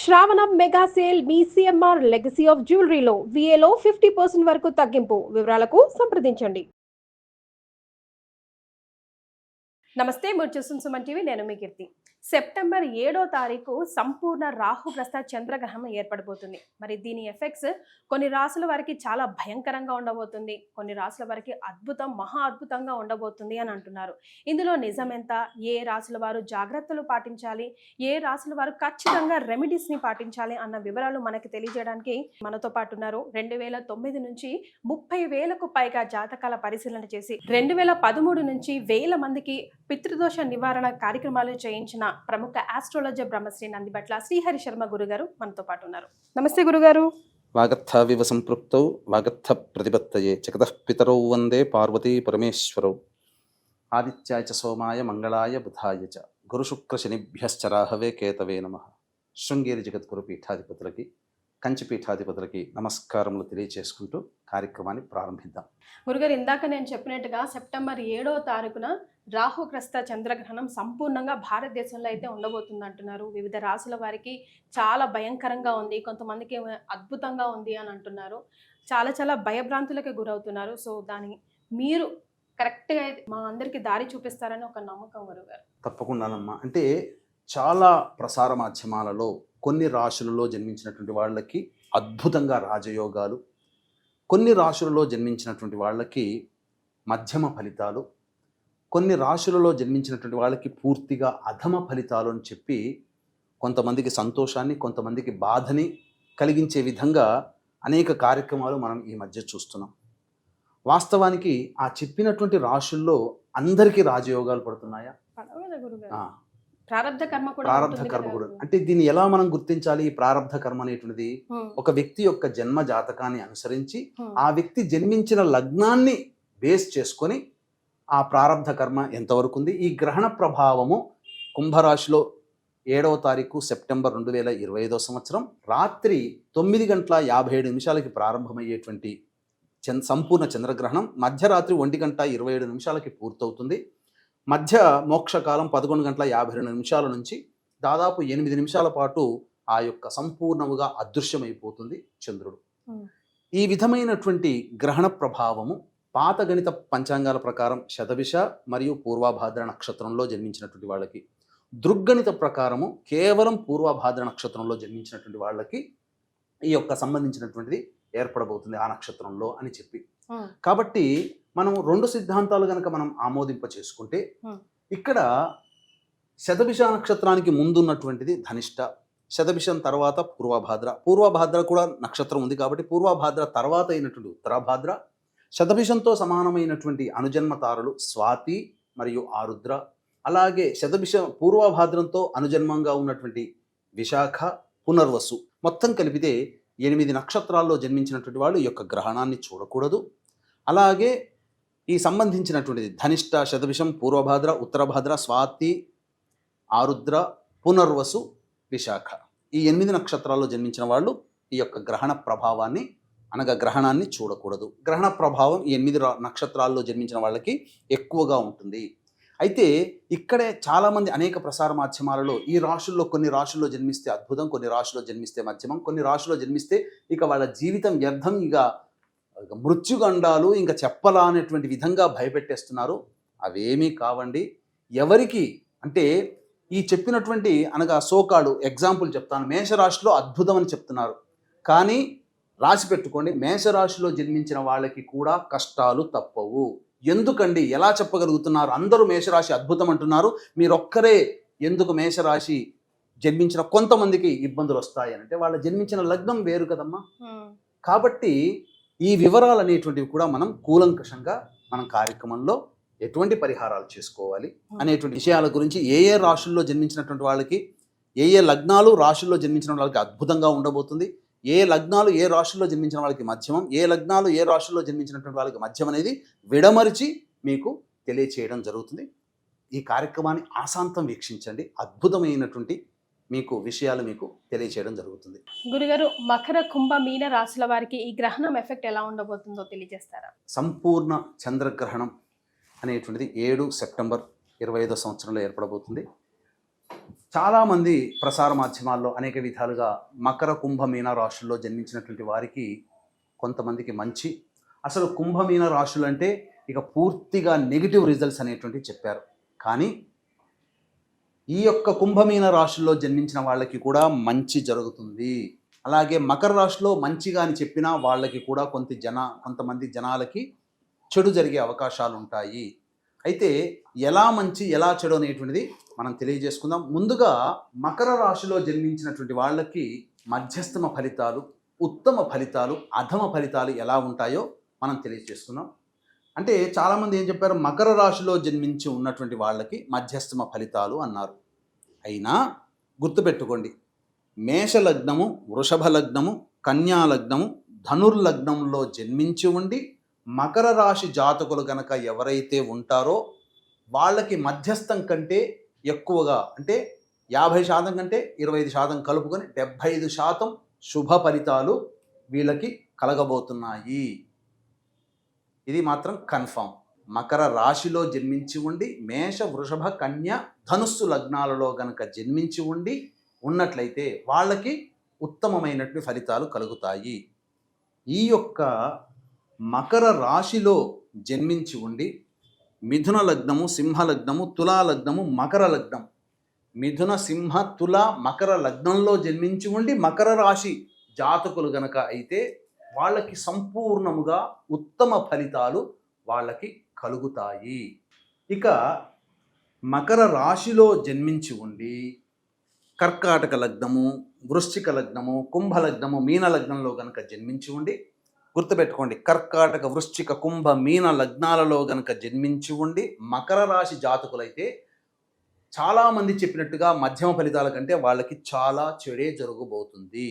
శ్రావణం mega sale మీ CMR legacy of జ్యువెలరీలో విఏలో 50% వరకు తగ్గింపు. వివరాలకు సంప్రదించండి. నమస్తే, మీరు చూస్తున్న సుమన్ టీవీ. నేను మీ కీర్తి. సెప్టెంబర్ 7వ తారీఖు సంపూర్ణ రాహుగ్రస్త చంద్రగ్రహణం ఏర్పడబోతుంది. మరి దీని ఎఫెక్ట్స్ కొన్ని రాసుల వారికి చాలా భయంకరంగా ఉండబోతుంది, కొన్ని రాసుల వారికి అద్భుతం, మహా అద్భుతంగా ఉండబోతుంది అని అంటున్నారు. ఇందులో నిజమెంత, ఏ రాసుల వారు జాగ్రత్తలు పాటించాలి, ఏ రాసుల వారు ఖచ్చితంగా రెమెడీస్ ని పాటించాలి అన్న వివరాలు మనకి తెలియజేయడానికి మనతో పాటు ఉన్నారు. 2009 నుంచి 30,000కు పైగా జాతకాల పరిశీలన చేసి 2013 నుంచి 1,000 మందికి పితృదోష నివారణ కార్యక్రమాలు చేయించిన ప్రముఖ ఆస్ట్రాలజర్ బ్రహ్మశ్రీ నందిబట్ల శ్రీహరి శర్మ గురుగారు మనతో పాటు ఉన్నారు. నమస్తే గురుగారు. వాగర్థావివ సంపృక్తౌ వాగర్థ ప్రతిపత్తయే జగతః పితరౌ వందే పార్వతీ పరమేశ్వరౌ ఆదిత్యాయ చ సోమాయ మంగళాయ బుధాయ చ గురు శుక్ర శనిభ్యశ్చ రాహవే కేతవే నమః. శృంగేరి జగద్గురు పీఠాధిపతులకి, కంచి పీఠాధిపతులకి నమస్కారములు తెలియచేసుకుంటూ కార్యక్రమాన్ని ప్రారంభిద్దాం. గురుగారు, ఇందాక నేను చెప్పినట్టుగా సెప్టెంబర్ 7వ తారీఖున రాహుగ్రస్త చంద్రగ్రహణం సంపూర్ణంగా భారతదేశంలో అయితే ఉండబోతుంది అంటున్నారు. వివిధ రాసుల వారికి చాలా భయంకరంగా ఉంది, కొంతమందికి అద్భుతంగా ఉంది అని అంటున్నారు. చాలా భయభ్రాంతులకి గురవుతున్నారు. సో దాని మీరు కరెక్ట్గా మా అందరికి దారి చూపిస్తారని ఒక నమ్మకం గురుగారు. తప్పకుండానమ్మా. అంటే చాలా ప్రసార మాధ్యమాలలో కొన్ని రాశులలో జన్మించినటువంటి వాళ్ళకి అద్భుతంగా రాజయోగాలు, కొన్ని రాశులలో జన్మించినటువంటి వాళ్ళకి మధ్యమ ఫలితాలు, కొన్ని రాశులలో జన్మించినటువంటి వాళ్ళకి పూర్తిగా అధమ ఫలితాలు అని చెప్పి కొంతమందికి సంతోషాన్ని, కొంతమందికి బాధని కలిగించే విధంగా అనేక కార్యక్రమాలు మనం ఈ మధ్య చూస్తున్నాం. వాస్తవానికి ఆ చెప్పినటువంటి రాశుల్లో అందరికీ రాజయోగాలు పడుతున్నాయా? ప్రారబ్ధ కర్మ కూడా. అంటే దీన్ని ఎలా మనం గుర్తించాలి? ఈ ప్రారబ్ధ కర్మ అనేటువంటిది ఒక వ్యక్తి యొక్క జన్మ జాతకాన్ని అనుసరించి ఆ వ్యక్తి జన్మించిన లగ్నాన్ని బేస్ చేసుకొని ఆ ప్రారబ్ధ కర్మ ఎంతవరకు ఉంది. ఈ గ్రహణ ప్రభావము కుంభరాశిలో 7వ తారీఖు సెప్టెంబర్ 2025 సంవత్సరం రాత్రి 9:57 ప్రారంభమయ్యేటువంటి సంపూర్ణ చంద్రగ్రహణం మధ్యరాత్రి 1:27 పూర్తవుతుంది. మధ్య మోక్షకాలం 11:52 నుంచి దాదాపు 8 నిమిషాల పాటు ఆ యొక్క సంపూర్ణముగా అదృశ్యమైపోతుంది చంద్రుడు. ఈ విధమైనటువంటి గ్రహణ ప్రభావము పాత గణిత పంచాంగాల ప్రకారం శతభిష మరియు పూర్వభాద్ర నక్షత్రంలో జన్మించినటువంటి వాళ్ళకి, దృగ్గణిత ప్రకారము కేవలం పూర్వభాద్ర నక్షత్రంలో జన్మించినటువంటి వాళ్ళకి ఈ యొక్క సంబంధించినటువంటిది ఏర్పడబోతుంది ఆ నక్షత్రంలో అని చెప్పి. కాబట్టి మనం 2 సిద్ధాంతాలు కనుక మనం ఆమోదింప చేసుకుంటే, ఇక్కడ శతభిష నక్షత్రానికి ముందున్నటువంటిది ధనిష్ట, శతభిషం తర్వాత పూర్వభాద్ర కూడా నక్షత్రం ఉంది కాబట్టి పూర్వభాద్ర తర్వాత అయినటువంటి ఉత్తరాభాద్ర, శతభిషంతో సమానమైనటువంటి అనుజన్మ తారలు స్వాతి మరియు ఆరుద్ర, అలాగే పూర్వభాద్రంతో అనుజన్మంగా ఉన్నటువంటి విశాఖ, పునర్వసు, మొత్తం కలిపితే 8 నక్షత్రాల్లో జన్మించినటువంటి వాళ్ళు ఈ యొక్క గ్రహణాన్ని చూడకూడదు. అలాగే ఈ సంబంధించినటువంటిది ధనిష్ట, శతభిషం, పూర్వభాద్ర, ఉత్తరభాద్ర, స్వాతి, ఆరుద్ర, పునర్వసు, విశాఖ, ఈ 8 నక్షత్రాల్లో జన్మించిన వాళ్ళు ఈ యొక్క గ్రహణ ప్రభావాన్ని అనగా గ్రహణాన్ని చూడకూడదు. గ్రహణ ప్రభావం ఈ 8 నక్షత్రాల్లో జన్మించిన వాళ్ళకి ఎక్కువగా ఉంటుంది. అయితే ఇక్కడే చాలామంది అనేక ప్రసార మాధ్యమాలలో ఈ రాశుల్లో కొన్ని రాశుల్లో జన్మిస్తే అద్భుతం, కొన్ని రాశుల్లో జన్మిస్తే మధ్యమం, కొన్ని రాశుల్లో జన్మిస్తే ఇక వాళ్ళ జీవితం వ్యర్థం, ఇక మృత్యుగండాలు ఇంకా చెప్పలా అనేటువంటి విధంగా భయపెట్టేస్తున్నారు. అవేమీ కావండి. ఎవరికి అంటే ఈ చెప్పినటువంటి అనగా సోకాడు ఎగ్జాంపుల్ చెప్తాను. మేషరాశిలో అద్భుతం అని చెప్తున్నారు, కానీ రాసి పెట్టుకోండి, మేషరాశిలో జన్మించిన వాళ్ళకి కూడా కష్టాలు తప్పవు. ఎందుకండి, ఎలా చెప్పగలుగుతున్నారు? అందరూ మేషరాశి అద్భుతం అంటున్నారు, మీరొక్కరే ఎందుకు మేషరాశి జన్మించిన కొంతమందికి ఇబ్బందులు వస్తాయి అంటే వాళ్ళ జన్మించిన లగ్నం వేరు కదమ్మా. కాబట్టి ఈ వివరాలు అనేటువంటివి కూడా మనం కూలంకషంగా మనం కార్యక్రమంలో ఎటువంటి పరిహారాలు చేసుకోవాలి అనేటువంటి విషయాల గురించి, ఏ రాశుల్లో జన్మించినటువంటి వాళ్ళకి, ఏ లగ్నాలు రాశుల్లో జన్మించిన వాళ్ళకి అద్భుతంగా ఉండబోతుంది, ఏ లగ్నాలు ఏ రాశుల్లో జన్మించిన వాళ్ళకి మధ్యమం, ఏ లగ్నాలు ఏ రాశుల్లో జన్మించినటువంటి వాళ్ళకి మధ్యం అనేది విడమరిచి మీకు తెలియచేయడం జరుగుతుంది. ఈ కార్యక్రమాన్ని ఆశాంతం వీక్షించండి. అద్భుతమైనటువంటి మీకు విషయాలు మీకు తెలియచేయడం జరుగుతుంది. గురుగారు, మకర, కుంభ, మీన రాశుల వారికి ఈ గ్రహణం ఎఫెక్ట్ ఎలా ఉండబోతుందో తెలియజేస్తారా? సంపూర్ణ చంద్రగ్రహణం అనేటువంటిది 7 సెప్టెంబర్ 2025 సంవత్సరంలో ఏర్పడబోతుంది. చాలామంది ప్రసార మాధ్యమాల్లో అనేక విధాలుగా మకర కుంభమీన రాశుల్లో జన్మించినటువంటి వారికి కొంతమందికి మంచి, అసలు కుంభమీన రాశులు అంటే ఇక పూర్తిగా నెగిటివ్ రిజల్ట్స్ అనేటువంటివి చెప్పారు. కానీ ఈ యొక్క కుంభమీన రాశుల్లో జన్మించిన వాళ్ళకి కూడా మంచి జరుగుతుంది. అలాగే మకర రాశిలో మంచిగా అని చెప్పినా వాళ్ళకి కూడా కొంతమంది జనాలకి చెడు జరిగే అవకాశాలు ఉంటాయి. అయితే ఎలా మంచి ఎలా చెడు అనేటువంటిది మనం తెలియజేసుకుందాం. ముందుగా మకర రాశిలో జన్మించినటువంటి వాళ్ళకి మధ్యస్థమ ఫలితాలు, ఉత్తమ ఫలితాలు, అధమ ఫలితాలు ఎలా ఉంటాయో మనం తెలియజేసుకుందాం. అంటే చాలామంది ఏం చెప్పారు, మకర రాశిలో జన్మించి ఉన్నటువంటి వాళ్ళకి మధ్యస్థమ ఫలితాలు అన్నారు. అయినా గుర్తుపెట్టుకోండి, మేష లగ్నము, వృషభ లగ్నము, కన్యా లగ్నము, ధనుర్లగ్నంలో జన్మించి ఉండి మకర రాశి జాతకులు గనక ఎవరైతే ఉంటారో వాళ్ళకి మధ్యస్థం కంటే ఎక్కువగా, అంటే 50% కంటే 25% కలుపుకొని 75% శుభ ఫలితాలు వీళ్ళకి కలగబోతున్నాయి. ఇది మాత్రం కన్ఫామ్. మకర రాశిలో జన్మించి ఉండి మేష, వృషభ, కన్య, ధనుస్సు లగ్నాలలో గనక జన్మించి ఉండి ఉన్నట్లయితే వాళ్ళకి ఉత్తమమైనటువంటి ఫలితాలు కలుగుతాయి. ఈ యొక్క మకర రాశిలో జన్మించి ఉండి మిథున లగ్నము, సింహ లగ్నము, తులా లగ్నము, మకర లగ్నం, మిథున, సింహ, తుల, మకర లగ్నంలో జన్మించి ఉండి మకర రాశి జాతకులు గనక అయితే వాళ్ళకి సంపూర్ణముగా ఉత్తమ ఫలితాలు వాళ్ళకి కలుగుతాయి. ఇక మకర రాశిలో జన్మించి ఉండి కర్కాటక లగ్నము, వృశ్చిక లగ్నము, కుంభ లగ్నము, మీన లగ్నంలో గనక జన్మించి ఉండి, గుర్తుపెట్టుకోండి, కర్కాటక, వృశ్చిక, కుంభ, మీన లగ్నాలలో గనక జన్మించి ఉండి మకర రాశి జాతకులైతే చాలామంది చెప్పినట్టుగా మధ్యమ ఫలితాల కంటే వాళ్ళకి చాలా చెడే జరగబోతుంది.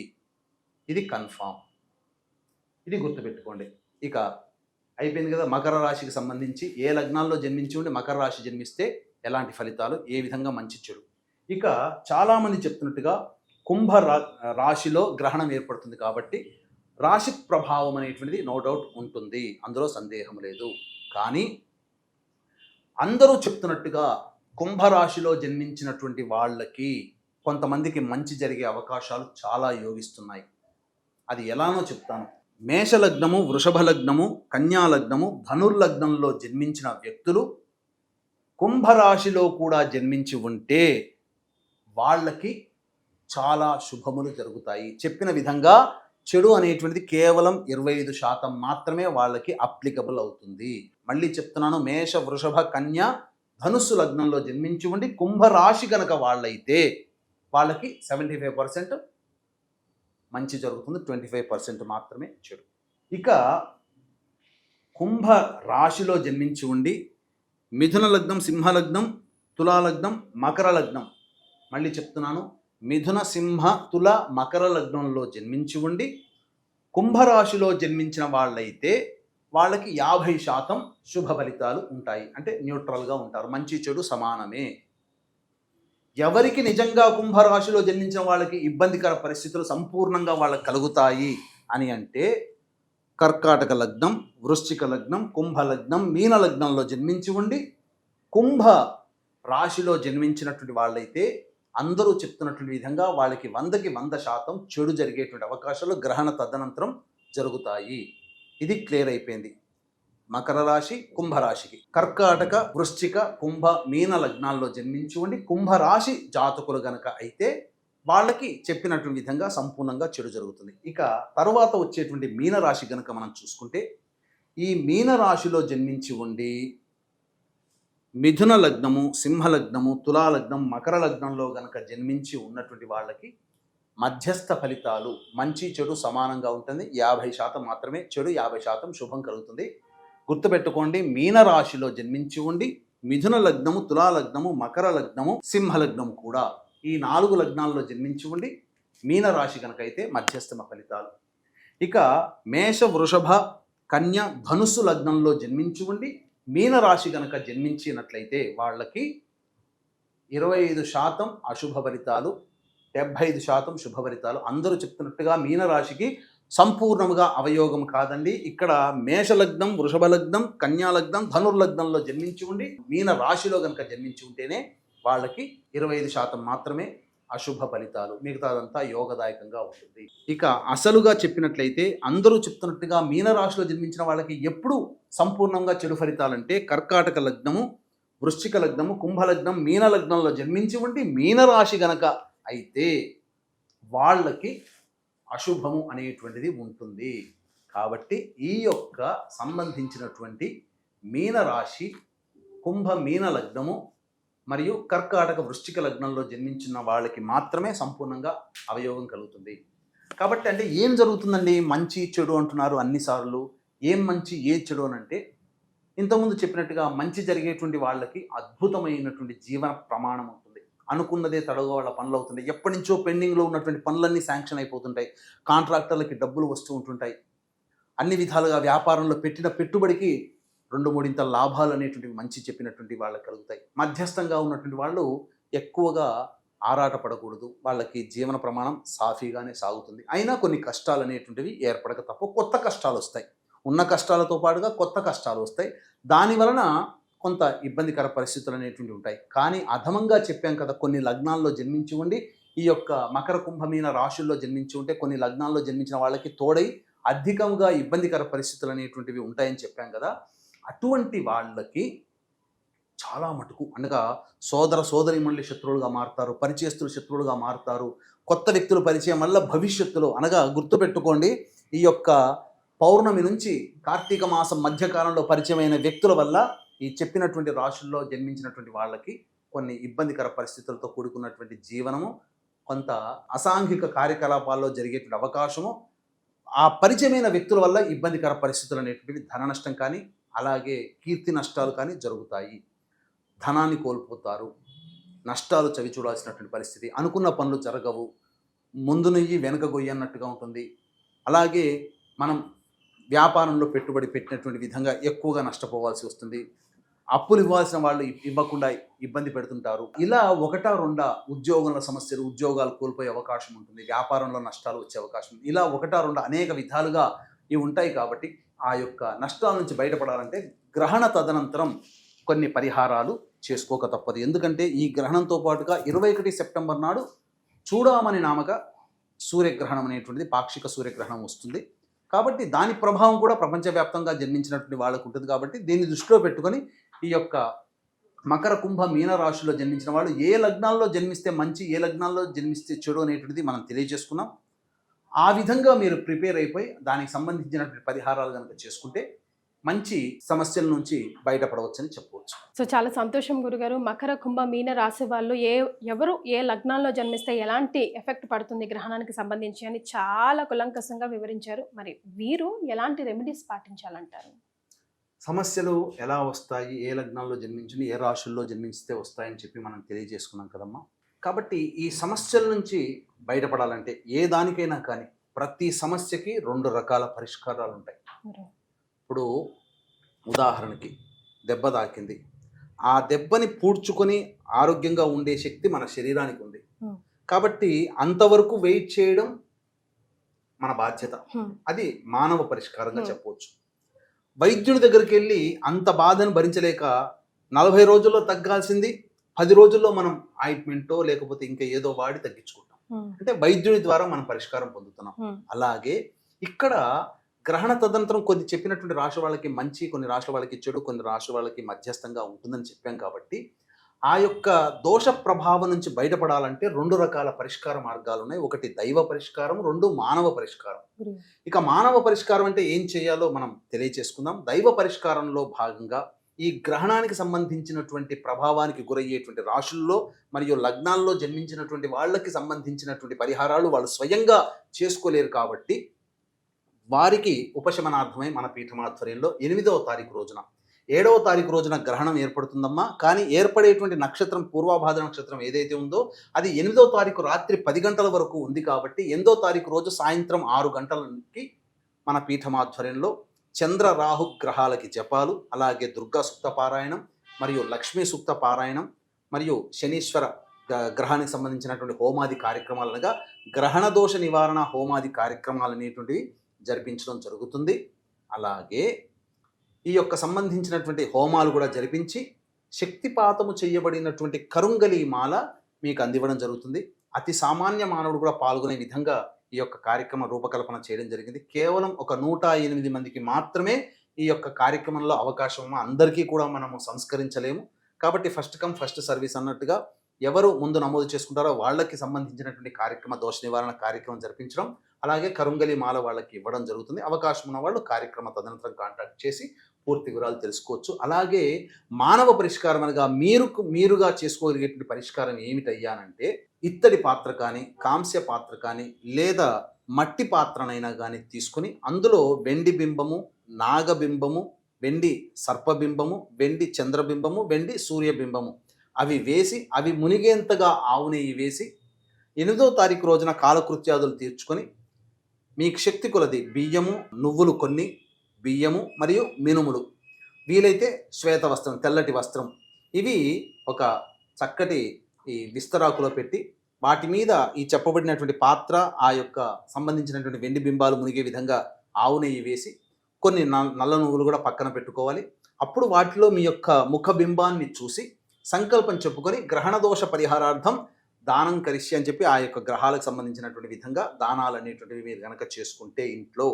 ఇది కన్ఫామ్. ఇది గుర్తుపెట్టుకోండి. ఇక అయిపోయింది కదా, మకర రాశికి సంబంధించి ఏ లగ్నాల్లో జన్మించి ఉండి మకర రాశి జన్మిస్తే ఎలాంటి ఫలితాలు, ఏ విధంగా మంచి చెడు. ఇక చాలామంది చెప్తున్నట్టుగా రాశిలో గ్రహణం ఏర్పడుతుంది కాబట్టి రాశి ప్రభావం అనేటువంటిది నో డౌట్ ఉంటుంది, అందులో సందేహం లేదు. కానీ అందరూ చెప్తున్నట్టుగా కుంభరాశిలో జన్మించినటువంటి వాళ్ళకి కొంతమందికి మంచి జరిగే అవకాశాలు చాలా యోగిస్తున్నాయి. అది ఎలానో చెప్తాను. మేషలగ్నము, వృషభ లగ్నము, కన్యా లగ్నము, ధనుర్లగ్నంలో జన్మించిన వ్యక్తులు కుంభరాశిలో కూడా జన్మించి ఉంటే వాళ్ళకి చాలా శుభములు జరుగుతాయి. చెప్పిన విధంగా చెడు అనేటువంటిది కేవలం 25% మాత్రమే వాళ్ళకి అప్లికబుల్ అవుతుంది. మళ్ళీ చెప్తున్నాను, మేష, వృషభ, కన్య, ధనుస్సు లగ్నంలో జన్మించి ఉండి కుంభరాశి కనుక వాళ్ళైతే వాళ్ళకి 75% మంచి జరుగుతుంది, 25% మాత్రమే చెడు. ఇక కుంభ రాశిలో జన్మించి ఉండి మిథున లగ్నం, సింహ లగ్నం, తులా లగ్నం, మకర లగ్నం, మళ్ళీ చెప్తున్నాను, మిథున, సింహ, తుల, మకర లగ్నంలో జన్మించి ఉండి కుంభరాశిలో జన్మించిన వాళ్ళైతే వాళ్ళకి 50% శుభ ఫలితాలు ఉంటాయి. అంటే న్యూట్రల్గా ఉంటారు, మంచి చెడు సమానమే. ఎవరికి నిజంగా కుంభరాశిలో జన్మించిన వాళ్ళకి ఇబ్బందికర పరిస్థితులు సంపూర్ణంగా వాళ్ళకి కలుగుతాయి అని అంటే కర్కాటక లగ్నం, వృశ్చిక లగ్నం, కుంభ లగ్నం, మీన లగ్నంలో జన్మించి ఉండి కుంభ రాశిలో జన్మించినటువంటి వాళ్ళైతే అందరూ చెప్తున్నటువంటి విధంగా వాళ్ళకి 100కి 100% చెడు జరిగేటువంటి అవకాశాలు గ్రహణ తదనంతరం జరుగుతాయి. ఇది క్లియర్ అయిపోయింది మకర రాశి, కుంభరాశికి. కర్కాటక, వృశ్చిక, కుంభ, మీన లగ్నాల్లో జన్మించి ఉండి కుంభరాశి జాతకులు గనక అయితే వాళ్ళకి చెప్పినటువంటి విధంగా సంపూర్ణంగా చెడు జరుగుతుంది. ఇక తరువాత వచ్చేటువంటి మీనరాశి గనక మనం చూసుకుంటే ఈ మీనరాశిలో జన్మించి ఉండి మిథున లగ్నము, సింహ లగ్నము, తులా లగ్నం, మకర లగ్నంలో గనక జన్మించి ఉన్నటువంటి వాళ్ళకి మధ్యస్థ ఫలితాలు, మంచి చెడు సమానంగా ఉంటుంది. 50% మాత్రమే చెడు, 50% శుభం కలుగుతుంది. గుర్తుపెట్టుకోండి, మీనరాశిలో జన్మించి ఉండి మిథున లగ్నము, తులా లగ్నము, మకర లగ్నము, సింహ లగ్నము కూడా ఈ 4 లగ్నాల్లో జన్మించి ఉండి మీనరాశి కనుక అయితే మధ్యస్థమ ఫలితాలు. ఇక మేష, వృషభ, కన్య, ధనుస్సు లగ్నంలో జన్మించి ఉండి మీనరాశి కనుక జన్మించినట్లయితే వాళ్ళకి 25% అశుభ ఫలితాలు, 75% శుభ ఫలితాలు. అందరూ చెప్తున్నట్టుగా మీనరాశికి సంపూర్ణముగా అవయోగం కాదండి. ఇక్కడ మేషలగ్నం, వృషభ లగ్నం, కన్యా లగ్నం, ధనుర్లగ్నంలో జన్మించి ఉండి మీన రాశిలో కనుక జన్మించి ఉంటేనే వాళ్ళకి 25% మాత్రమే అశుభ ఫలితాలు, మిగతాదంతా యోగదాయకంగా ఉంటుంది. ఇక అసలుగా చెప్పినట్లయితే అందరూ చెప్తున్నట్టుగా మీనరాశిలో జన్మించిన వాళ్ళకి ఎప్పుడు సంపూర్ణంగా చెడు ఫలితాలంటే కర్కాటక లగ్నము, వృశ్చిక లగ్నము, కుంభలగ్నం, మీన లగ్నంలో జన్మించి ఉండి మీనరాశి గనక అయితే వాళ్ళకి అశుభము అనేటువంటిది ఉంటుంది. కాబట్టి ఈ యొక్క సంబంధించినటువంటి మీనరాశి, కుంభ మీన లగ్నము మరియు కర్కాటక వృశ్చిక లగ్నంలో జన్మించిన వాళ్ళకి మాత్రమే సంపూర్ణంగా అవయోగం కలుగుతుంది. కాబట్టి అంటే ఏం జరుగుతుందండి? మంచి చెడు అంటున్నారు అన్నిసార్లు. ఏం మంచి ఏ చెడు అని అంటే, ఇంతకుముందు చెప్పినట్టుగా మంచి జరిగేటువంటి వాళ్ళకి అద్భుతమైనటువంటి జీవన ప్రమాణం ఉంటుంది. అనుకున్నదే తడవుగా వాళ్ళ పనులు అవుతుంటాయి. ఎప్పటి నుంచో పెండింగ్లో ఉన్నటువంటి పనులన్నీ శాంక్షన్ అయిపోతుంటాయి. కాంట్రాక్టర్లకి డబ్బులు వస్తూ ఉంటుంటాయి. అన్ని విధాలుగా వ్యాపారంలో పెట్టిన పెట్టుబడికి 2-3 లాభాలు అనేటువంటివి మంచి చెప్పినటువంటి వాళ్ళకి కలుగుతాయి. మధ్యస్థంగా ఉన్నటువంటి వాళ్ళు ఎక్కువగా ఆరాటపడకూడదు. వాళ్ళకి జీవన ప్రమాణం సాఫీగానే సాగుతుంది. అయినా కొన్ని కష్టాలు అనేటువంటివి ఏర్పడక తప్ప కొత్త కష్టాలు వస్తాయి. ఉన్న కష్టాలతో పాటుగా కొత్త కష్టాలు వస్తాయి. దాని వలన కొంత ఇబ్బందికర పరిస్థితులు అనేటువంటివి ఉంటాయి. కానీ అధమంగా చెప్పాం కదా, కొన్ని లగ్నాల్లో జన్మించి ఉండి ఈ యొక్క మకర కుంభమీన రాశుల్లో జన్మించి ఉంటే కొన్ని లగ్నాల్లో జన్మించిన వాళ్ళకి తోడై అధికంగా ఇబ్బందికర పరిస్థితులు అనేటువంటివి ఉంటాయని చెప్పాం కదా. అటువంటి వాళ్ళకి చాలా మటుకు అనగా సోదర సోదరీమణులు శత్రువులుగా మారుతారు, పరిచయస్తులు శత్రువులుగా మారుతారు. కొత్త వ్యక్తుల పరిచయం వల్ల భవిష్యత్తులో అనగా గుర్తుపెట్టుకోండి, ఈ యొక్క పౌర్ణమి నుంచి కార్తీక మాసం మధ్యకాలంలో పరిచయమైన వ్యక్తుల వల్ల ఈ చెప్పినటువంటి రాశుల్లో జన్మించినటువంటి వాళ్ళకి కొన్ని ఇబ్బందికర పరిస్థితులతో కూడుకున్నటువంటి జీవనము, కొంత అసాంఘిక కార్యకలాపాల్లో జరిగేటువంటి అవకాశము, ఆ పరిచయమైన వ్యక్తుల వల్ల ఇబ్బందికర పరిస్థితులు అనేటువంటివి ధన నష్టం కానీ అలాగే కీర్తి నష్టాలు కానీ జరుగుతాయి. ధనాన్ని కోల్పోతారు, నష్టాలు చవి చూడాల్సినటువంటి పరిస్థితి, అనుకున్న పనులు జరగవు, ముందు నెయ్యి వెనక గొయ్యి అన్నట్టుగా ఉంటుంది. అలాగే మనం వ్యాపారంలో పెట్టుబడి పెట్టినటువంటి విధంగా ఎక్కువగా నష్టపోవాల్సి వస్తుంది. అప్పులు ఇవ్వాల్సిన వాళ్ళు ఇవ్వకుండా ఇబ్బంది పెడుతుంటారు. ఇలా 1-2 ఉద్యోగుల సమస్యలు, ఉద్యోగాలు కోల్పోయే అవకాశం ఉంటుంది, వ్యాపారంలో నష్టాలు వచ్చే అవకాశం, ఇలా 1-2 అనేక విధాలుగా ఇవి ఉంటాయి. కాబట్టి ఆ యొక్క నష్టాల నుంచి బయటపడాలంటే గ్రహణ తదనంతరం కొన్ని పరిహారాలు చేసుకోక తప్పదు. ఎందుకంటే ఈ గ్రహణంతో పాటుగా 21 సెప్టెంబర్ నాడు చూడామణి నామక సూర్యగ్రహణం అనేటువంటిది, పాక్షిక సూర్యగ్రహణం వస్తుంది. కాబట్టి దాని ప్రభావం కూడా ప్రపంచవ్యాప్తంగా జన్మించినటువంటి వాళ్ళకు ఉంటుంది. కాబట్టి దీన్ని దృష్టిలో పెట్టుకొని ఈ యొక్క మకర కుంభ మీన రాశిలో జన్మించిన వాళ్ళు ఏ లగ్నాల్లో జన్మిస్తే మంచి, ఏ లగ్నాల్లో జన్మిస్తే చెడు అనేటువంటిది మనం తెలియజేసుకున్నాం. ఆ విధంగా మీరు ప్రిపేర్ అయిపోయి దానికి సంబంధించినటువంటి పరిహారాలు కనుక చేసుకుంటే మంచి సమస్యల నుంచి బయటపడవచ్చని చెప్పవచ్చు. సో చాలా సంతోషం గురుగారు. మకర కుంభ మీన రాశి వాళ్ళు ఎవరు ఏ లగ్నాల్లో జన్మిస్తే ఎలాంటి ఎఫెక్ట్ పడుతుంది గ్రహణానికి సంబంధించి అని చాలా కులంకసంగా వివరించారు. మరి వీరు ఎలాంటి రెమెడీస్ పాటించాలంటారు? సమస్యలు ఎలా వస్తాయి, ఏ లగ్నాల్లో జన్మించి ఏ రాశుల్లో జన్మిస్తే వస్తాయని చెప్పి మనం తెలియజేసుకున్నాం కదమ్మా. కాబట్టి ఈ సమస్యల నుంచి బయటపడాలంటే ఏ దానికైనా కానీ ప్రతి సమస్యకి 2 రకాల పరిష్కారాలు ఉంటాయి. ఇప్పుడు ఉదాహరణకి దెబ్బ తాకింది, ఆ దెబ్బని పూడ్చుకొని ఆరోగ్యంగా ఉండే శక్తి మన శరీరానికి ఉంది. కాబట్టి అంతవరకు వెయిట్ చేయడం మన బాధ్యత. అది మానవ పరిష్కారంగా చెప్పవచ్చు. వైద్యుడి దగ్గరికి వెళ్ళి అంత బాధను భరించలేక 40 రోజుల్లో తగ్గాల్సింది 10 రోజుల్లో మనం ఆయింట్మెంటో లేకపోతే ఇంకా ఏదో వాడి తగ్గించుకుంటాం. అంటే వైద్యుడి ద్వారా మనం పరిష్కారం పొందుతున్నాం. అలాగే ఇక్కడ గ్రహణ తదనంతరం కొన్ని చెప్పినటువంటి రాశి వాళ్ళకి మంచి, కొన్ని రాశి వాళ్ళకి చెడు, కొన్ని రాశి వాళ్ళకి మధ్యస్థంగా ఉంటుందని చెప్పాం. కాబట్టి ఆ యొక్క దోష ప్రభావం నుంచి బయటపడాలంటే 2 రకాల పరిష్కార మార్గాలు ఉన్నాయి. ఒకటి దైవ పరిష్కారం, 2 మానవ పరిష్కారం. ఇక మానవ పరిష్కారం అంటే ఏం చేయాలో మనం తెలియచేసుకుందాం. దైవ పరిష్కారంలో భాగంగా ఈ గ్రహణానికి సంబంధించినటువంటి ప్రభావానికి గురయ్యేటువంటి రాశుల్లో మరియు లగ్నాల్లో జన్మించినటువంటి వాళ్ళకి సంబంధించినటువంటి పరిహారాలు వాళ్ళు స్వయంగా చేసుకోలేరు. కాబట్టి వారికి ఉపశమనార్థమై మన పీఠమాధ్వర్యంలో 8వ తారీఖు రోజున 7వ తారీఖు రోజున గ్రహణం ఏర్పడుతుందమ్మా. కానీ ఏర్పడేటువంటి నక్షత్రం పూర్వభాద్ర నక్షత్రం ఏదైతే ఉందో అది 8వ తారీఖు రాత్రి 10 గంటల వరకు ఉంది. కాబట్టి 8వ తారీఖు రోజు సాయంత్రం 6 గంటలకి మన పీఠమాధ్వర్యంలో చంద్ర రాహు గ్రహాలకి జపాలు, అలాగే దుర్గా సూక్త పారాయణం మరియు లక్ష్మీ సూక్త పారాయణం మరియు శనీశ్వర గ్రహానికి సంబంధించినటువంటి హోమాది కార్యక్రమాలు అనగా గ్రహణ దోష నివారణ హోమాది కార్యక్రమాలు అనేటువంటివి జరిపించడం జరుగుతుంది. అలాగే ఈ యొక్క సంబంధించినటువంటి హోమాలు కూడా జరిపించి శక్తిపాతము చేయబడినటువంటి కరుంగలి మాల మీకు అందివ్వడం జరుగుతుంది. అతి సామాన్య మానవుడు కూడా పాల్గొనే విధంగా ఈ యొక్క కార్యక్రమ రూపకల్పన చేయడం జరిగింది. కేవలం ఒక 108 మందికి మాత్రమే ఈ యొక్క కార్యక్రమంలో అవకాశం, అందరికీ కూడా మనము సంస్కరించలేము. కాబట్టి ఫస్ట్ కమ్ ఫస్ట్ సర్వీస్ అన్నట్టుగా ఎవరు ముందు నమోదు చేసుకుంటారో వాళ్ళకి సంబంధించినటువంటి కార్యక్రమ దోష నివారణ కార్యక్రమం జరిపించడం, అలాగే కరుంగలి మాల వాళ్ళకి ఇవ్వడం జరుగుతుంది. అవకాశం ఉన్న వాళ్ళు కార్యక్రమ తదనంతరం కాంటాక్ట్ చేసి పూర్తి వివరాలు తెలుసుకోవచ్చు. అలాగే మానవ పరిష్కారం అనగా మీరుగా చేసుకోగలిగేటువంటి పరిష్కారం ఏమిటయ్యానంటే, ఇత్తడి పాత్ర కానీ, కాంస్య పాత్ర కానీ, లేదా మట్టి పాత్రనైనా కానీ తీసుకుని అందులో వెండి బింబము, నాగబింబము, వెండి సర్పబింబము, వెండి చంద్రబింబము, వెండి సూర్యబింబము అవి వేసి, అవి మునిగేంతగా ఆవు నెయ్యి వేసి 8వ తారీఖు రోజున కాలకృత్యాదులు తీర్చుకొని మీకు శక్తి కొలది బియ్యము, నువ్వులు కొన్ని, బియ్యము మరియు మినుములు, వీలైతే శ్వేత వస్త్రం, తెల్లటి వస్త్రం, ఇవి ఒక చక్కటి ఈ విస్తరాకులో పెట్టి వాటి మీద ఈ చెప్పబడినటువంటి పాత్ర, ఆ యొక్క సంబంధించినటువంటి వెండి బింబాలు మునిగే విధంగా ఆవు నెయ్యి వేసి కొన్ని నల్ల నువ్వులు కూడా పక్కన పెట్టుకోవాలి. అప్పుడు వాటిలో మీ యొక్క ముఖ బింబాన్ని చూసి సంకల్పం చెప్పుకొని గ్రహణ దోష పరిహారార్థం దానం కరిష్య అని చెప్పి ఆ యొక్క గ్రహాలకు సంబంధించినటువంటి విధంగా దానాలు అనేటువంటివి మీరు కనుక చేసుకుంటే ఇంట్లో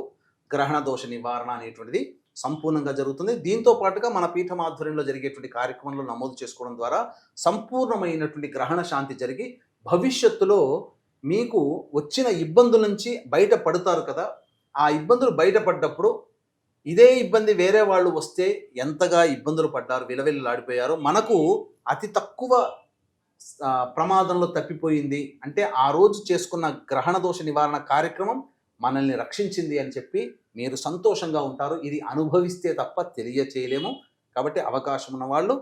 గ్రహణ దోష నివారణ అనేటువంటిది సంపూర్ణంగా జరుగుతుంది. దీంతో పాటుగా మన పీఠం ఆధ్వర్యంలో జరిగేటువంటి కార్యక్రమంలో నమోదు చేసుకోవడం ద్వారా సంపూర్ణమైనటువంటి గ్రహణ శాంతి జరిగి భవిష్యత్తులో మీకు వచ్చిన ఇబ్బందుల నుంచి బయటపడతారు కదా. ఆ ఇబ్బందులు బయటపడ్డప్పుడు ఇదే ఇబ్బంది వేరే వాళ్ళు వస్తే ఎంతగా ఇబ్బందులు పడ్డారు, విలవిల్లాడిపోయారో, మనకు అతి తక్కువ ప్రమాదంలో తప్పిపోయింది అంటే ఆ రోజు చేసుకున్న గ్రహణ దోష నివారణ కార్యక్రమం మనల్ని రక్షించింది అని చెప్పి మీరు సంతోషంగా ఉంటారు. ఇది అనుభవిస్తే తప్ప తెలియచేయలేము. కాబట్టి అవకాశం ఉన్న వాళ్ళు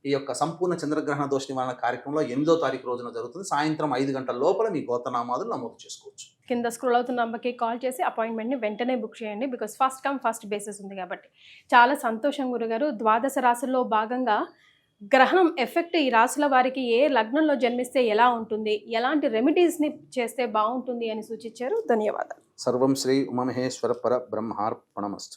ఈ యొక్క సంపూర్ణ చంద్రగ్రహణ దోష నివారణ కార్యక్రమంలో 8వ తారీఖు రోజున జరుగుతుంది. సాయంత్రం 5 గంటల లోపల మీ గోత్రనామాదులు నమోదు చేసుకోవచ్చు. కింద స్క్రోల్ అవుతున్న నంబర్కి కాల్ చేసి అపాయింట్మెంట్ని వెంటనే బుక్ చేయండి. Because first come first basis ఉంది కాబట్టి. చాలా సంతోషం గురుగారు. ద్వాదశ రాశుల్లో భాగంగా గ్రహణం ఎఫెక్ట్ ఈ రాశుల వారికి ఏ లగ్నంలో జన్మిస్తే ఎలా ఉంటుంది, ఎలాంటి రెమెడీస్ని చేస్తే బాగుంటుంది అని సూచించారు. ధన్యవాదాలు. సర్వం శ్రీ ఉమామహేశ్వర పర బ్రహ్మార్పణమస్తు.